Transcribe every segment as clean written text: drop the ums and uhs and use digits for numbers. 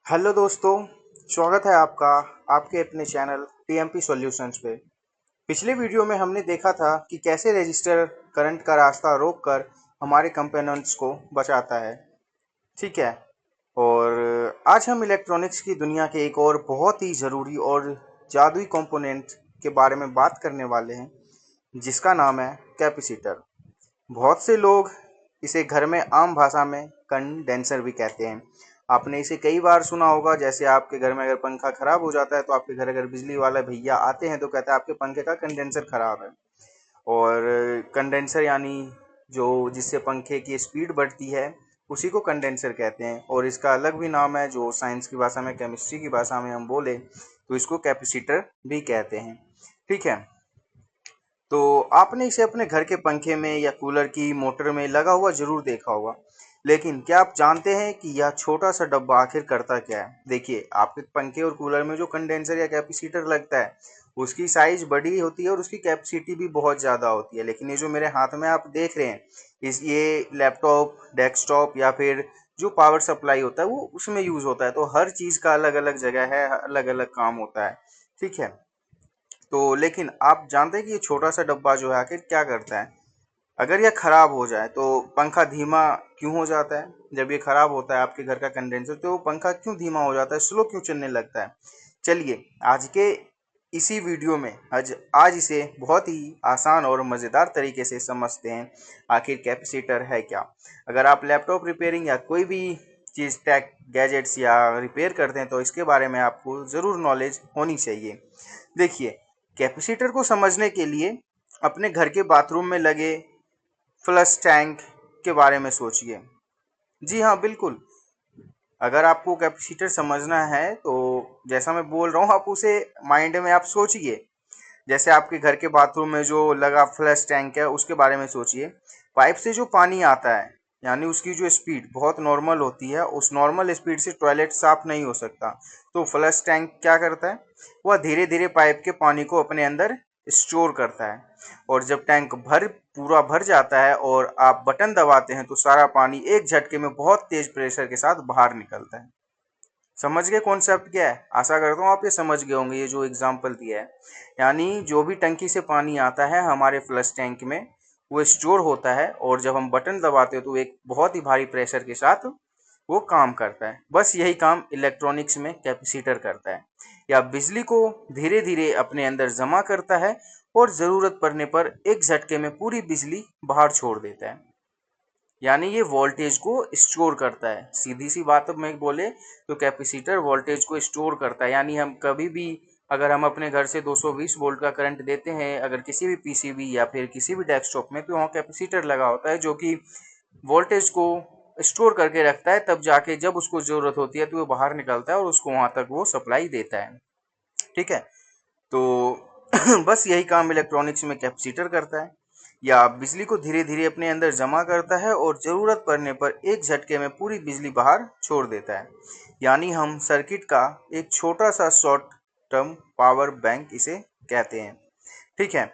Hello दोस्तों, स्वागत है आपका आपके अपने चैनल टीएमपी सॉल्यूशंस पे। पिछले वीडियो में हमने देखा था कि कैसे रजिस्टर करंट का रास्ता रोककर हमारे कंपोनेंट्स को बचाता है। ठीक है। और आज हम इलेक्ट्रॉनिक्स की दुनिया के एक और बहुत ही ज़रूरी और जादुई कंपोनेंट के बारे में बात करने वाले हैं, जिसका नाम है कैपेसिटर। बहुत से लोग इसे घर में आम भाषा में कंडेंसर भी कहते हैं। आपने इसे कई बार सुना होगा, जैसे आपके घर में अगर पंखा खराब हो जाता है तो आपके घर अगर बिजली वाला भैया आते हैं तो कहता है आपके पंखे का कंडेंसर खराब है। और कंडेंसर यानी जो जिससे पंखे की स्पीड बढ़ती है उसी को कंडेंसर कहते हैं। और इसका अलग भी नाम है, जो साइंस की भाषा में, केमिस्ट्री की भाषा में हम बोले तो इसको कैपेसिटर भी कहते हैं। ठीक है। तो आपने इसे अपने घर के पंखे में या कूलर की मोटर में लगा हुआ जरूर देखा होगा, लेकिन क्या आप जानते हैं कि यह छोटा सा डब्बा आखिर करता क्या है? देखिए, आपके पंखे और कूलर में जो कंडेंसर या कैपेसिटर लगता है उसकी साइज बड़ी होती है और उसकी कैपेसिटी भी बहुत ज़्यादा होती है। लेकिन ये जो मेरे हाथ में आप देख रहे हैं, इस ये लैपटॉप, डेस्कटॉप या फिर जो पावर सप्लाई होता है वो उसमें यूज़ होता है। तो हर चीज़ का अलग अलग जगह है, अलग अलग काम होता है। ठीक है। तो लेकिन आप जानते हैं कि ये छोटा सा डब्बा जो है आखिर क्या करता है? अगर यह खराब हो जाए तो पंखा धीमा क्यों हो जाता है? जब ये खराब होता है आपके घर का कंडेंसर, तो पंखा क्यों धीमा हो जाता है, स्लो क्यों चलने लगता है? चलिए, आज के इसी वीडियो में आज आज इसे बहुत ही आसान और मज़ेदार तरीके से समझते हैं। आखिर कैपेसिटर है क्या? अगर आप लैपटॉप रिपेयरिंग या कोई भी चीज़, टेक गैजेट्स या रिपेयर करते हैं तो इसके बारे में आपको ज़रूर नॉलेज होनी चाहिए। देखिए, कैपेसिटर को समझने के लिए अपने घर के बाथरूम में लगे फ्लश टैंक के बारे में सोचिए। जी हाँ, बिल्कुल। अगर आपको कैपेसिटर समझना है तो जैसा मैं बोल रहा हूँ आप उसे माइंड में आप सोचिए। जैसे आपके घर के बाथरूम में जो लगा फ्लश टैंक है उसके बारे में सोचिए। पाइप से जो पानी आता है, यानी उसकी जो स्पीड बहुत नॉर्मल होती है, उस नॉर्मल स्पीड से टॉयलेट साफ नहीं हो सकता। तो फ्लश टैंक क्या करता है? वह धीरे धीरे पाइप के पानी को अपने अंदर स्टोर करता है। और जब टैंक पूरा भर जाता है और आप बटन दबाते हैं तो सारा पानी एक झटके में बहुत तेज प्रेशर के साथ बाहर निकलता है। समझ गए कॉन्सेप्ट क्या है? आशा करता हूँ आप ये समझ गए होंगे, ये जो एग्जांपल दिया है। यानी जो भी टंकी से पानी आता है हमारे फ्लश टैंक में, वो स्टोर होता है और जब हम बटन दबाते हैं तो एक बहुत ही भारी प्रेशर के साथ वो काम करता है। बस यही काम इलेक्ट्रॉनिक्स में कैपेसिटर करता है। या बिजली को धीरे धीरे अपने अंदर जमा करता है और ज़रूरत पड़ने पर एक झटके में पूरी बिजली बाहर छोड़ देता है। यानी ये वोल्टेज को स्टोर करता है। सीधी सी बात अब मैं बोले तो कैपेसिटर वोल्टेज को स्टोर करता है। यानी हम कभी भी, अगर हम अपने घर से 220 वोल्ट का करंट देते हैं अगर किसी भी पीसीबी या फिर किसी भी डेस्कटॉप में, तो वहाँ कैपेसिटर लगा होता है जो कि वोल्टेज को स्टोर करके रखता है। तब जाके जब उसको ज़रूरत होती है तो वो बाहर निकलता है और उसको वहाँ तक वो सप्लाई देता है। ठीक है। तो बस यही काम इलेक्ट्रॉनिक्स में कैपेसिटर करता है। या बिजली को धीरे धीरे अपने अंदर जमा करता है और ज़रूरत पड़ने पर एक झटके में पूरी बिजली बाहर छोड़ देता है। यानी हम सर्किट का एक छोटा सा शॉर्ट टर्म पावर बैंक इसे कहते हैं। ठीक है।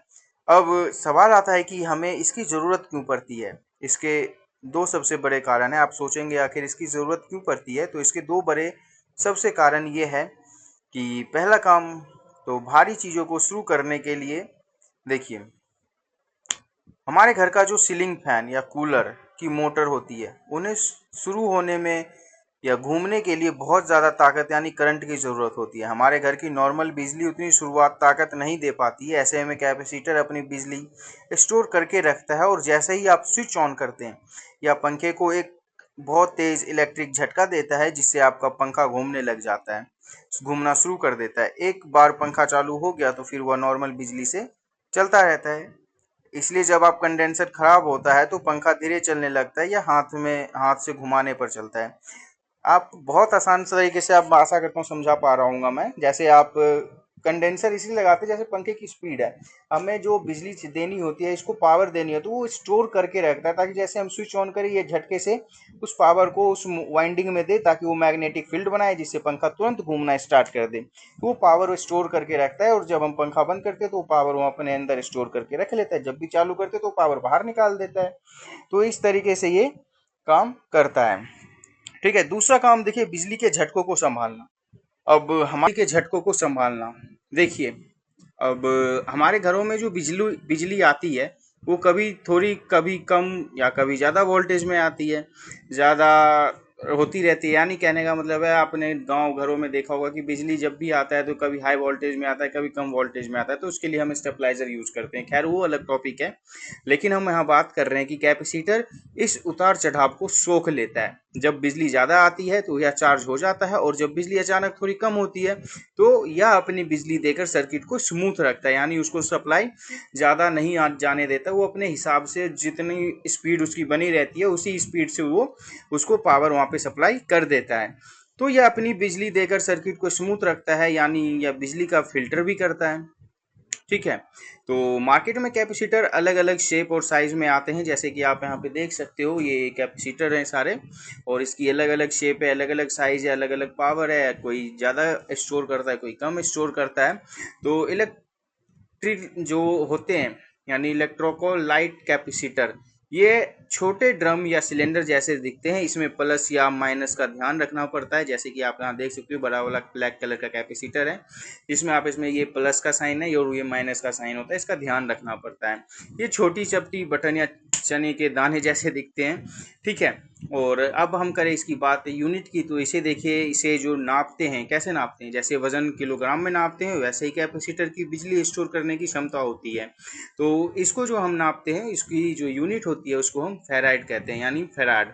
अब सवाल आता है कि हमें इसकी ज़रूरत क्यों पड़ती है? इसके दो सबसे बड़े कारण हैं। आप सोचेंगे आखिर इसकी ज़रूरत क्यों पड़ती है, तो इसके दो बड़े सबसे कारण ये है कि पहला काम तो भारी चीज़ों को शुरू करने के लिए, देखिए, हमारे घर का जो सीलिंग फैन या कूलर की मोटर होती है उन्हें शुरू होने में या घूमने के लिए बहुत ज़्यादा ताकत यानी करंट की ज़रूरत होती है। हमारे घर की नॉर्मल बिजली उतनी शुरुआत ताकत नहीं दे पाती है। ऐसे में कैपेसिटर अपनी बिजली स्टोर करके रखता है और जैसे ही आप स्विच ऑन करते हैं या पंखे को एक बहुत तेज़ इलेक्ट्रिक झटका देता है जिससे आपका पंखा घूमने लग जाता है, घूमना शुरू कर देता है। एक बार पंखा चालू हो गया तो फिर वह नॉर्मल बिजली से चलता रहता है। इसलिए जब आप कंडेंसर खराब होता है तो पंखा धीरे चलने लगता है या हाथ से घुमाने पर चलता है। आप बहुत आसान से तरीके से, आप आशा करता हूँ समझा पा रहा हूँ मैं। जैसे आप कंडेंसर इसलिए लगाते हैं, जैसे पंखे की स्पीड है, हमें जो बिजली देनी होती है, इसको पावर देनी है, तो वो स्टोर करके रखता है ताकि जैसे हम स्विच ऑन करें ये झटके से उस पावर को उस वाइंडिंग में दे ताकि वो मैग्नेटिक फील्ड बनाए जिससे पंखा तुरंत घूमना स्टार्ट कर दे। तो वो पावर स्टोर करके रखता है और जब हम पंखा बंद करते हैं तो वो पावर वो अपने अंदर स्टोर करके रख लेता है। जब भी चालू करते तो पावर बाहर निकाल देता है। तो इस तरीके से ये काम करता है। ठीक है। दूसरा काम देखिए, बिजली के झटकों को संभालना। अब हमारे के झटकों को संभालना, देखिए, अब हमारे घरों में जो बिजली बिजली आती है, वो कभी थोड़ी, कभी कम या कभी ज़्यादा वोल्टेज में आती है, ज़्यादा होती रहती है। यानी कहने का मतलब है, आपने गांव घरों में देखा होगा कि बिजली जब भी आता है तो कभी हाई वोल्टेज में आता है, कभी कम वोल्टेज में आता है, तो उसके लिए हम स्टेबलाइजर यूज करते हैं। खैर, वो अलग टॉपिक है। लेकिन हम यहाँ बात कर रहे हैं कि कैपेसिटर इस उतार चढ़ाव को सोख लेता है। जब बिजली ज़्यादा आती है तो यह चार्ज हो जाता है, और जब बिजली अचानक थोड़ी कम होती है तो यह अपनी बिजली देकर सर्किट को स्मूथ रखता है, यानी उसको सप्लाई ज़्यादा नहीं जाने देता। वो अपने हिसाब से जितनी स्पीड उसकी बनी रहती है, उसी स्पीड से वो उसको पावर वहाँ पे सप्लाई कर देता है। तो यह अपनी बिजली देकर सर्किट को स्मूथ रखता है, यानी यह बिजली का फिल्टर भी करता है। ठीक है। तो मार्केट में कैपेसिटर अलग अलग शेप और साइज में आते हैं, जैसे कि आप यहाँ पे देख सकते हो, ये कैपेसिटर हैं सारे, और इसकी अलग अलग शेप है, अलग अलग साइज है, अलग अलग पावर है। कोई ज़्यादा स्टोर करता है, कोई कम स्टोर करता है। तो इलेक्ट्रिक जो होते हैं, यानी इलेक्ट्रोकोलाइट कैपेसिटर, ये छोटे ड्रम या सिलेंडर जैसे दिखते हैं। इसमें प्लस या माइनस का ध्यान रखना पड़ता है, जैसे कि आप यहाँ देख सकते हो, बड़ा वाला ब्लैक कलर का कैपेसिटर है, जिसमें आप इसमें ये प्लस का साइन है और ये माइनस का साइन होता है, इसका ध्यान रखना पड़ता है। ये छोटी चपटी बटन या चने के दाने जैसे दिखते हैं। ठीक है। और अब हम करें इसकी बात यूनिट की, तो इसे देखिए, इसे जो नापते हैं, कैसे नापते हैं, जैसे वजन किलोग्राम में नापते हैं, वैसे ही कैपेसिटर की बिजली स्टोर करने की क्षमता होती है। तो इसको जो हम नापते हैं, इसकी जो यूनिट होती है, उसको हम फेराड कहते हैं, यानी फेराड।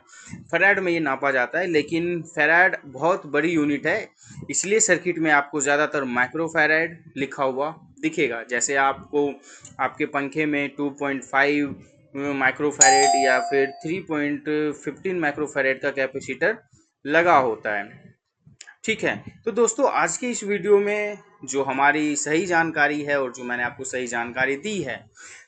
फेराड में ये नापा जाता है, लेकिन फेराड बहुत बड़ी यूनिट है, इसलिए सर्किट में आपको ज़्यादातर माइक्रो फेराड लिखा हुआ दिखेगा। जैसे आपको आपके पंखे में 2.5 माइक्रोफैरेड या फिर 3.15 माइक्रोफैरेड का कैपेसिटर लगा होता है। ठीक है। तो दोस्तों, आज की इस वीडियो में जो हमारी सही जानकारी है, और जो मैंने आपको सही जानकारी दी है,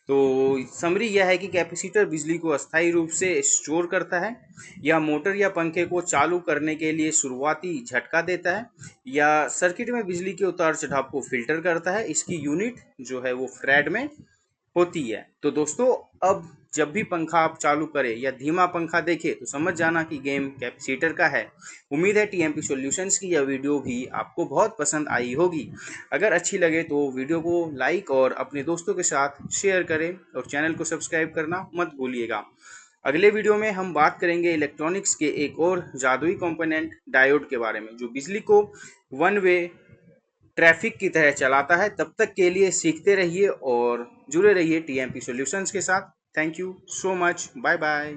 तो समरी यह है कि कैपेसिटर बिजली को अस्थायी रूप से स्टोर करता है, या मोटर या पंखे को चालू करने के लिए शुरुआती झटका देता है, या सर्किट में बिजली के उतार चढ़ाव को फिल्टर करता है। इसकी यूनिट जो है वो फैराड में होती है। तो दोस्तों, अब जब भी पंखा आप चालू करें या धीमा पंखा देखें, तो समझ जाना कि गेम कैपेसिटर का है। उम्मीद है टीएमपी सॉल्यूशंस की यह वीडियो भी आपको बहुत पसंद आई होगी। अगर अच्छी लगे तो वीडियो को लाइक और अपने दोस्तों के साथ शेयर करें, और चैनल को सब्सक्राइब करना मत भूलिएगा। अगले वीडियो में हम बात करेंगे इलेक्ट्रॉनिक्स के एक और जादुई कंपोनेंट डायोड के बारे में, जो बिजली को वन वे ट्रैफिक की तरह चलाता है। तब तक के लिए सीखते रहिए और जुड़े रहिए टीएमपी सॉल्यूशंस के साथ। Thank you so much. Bye bye.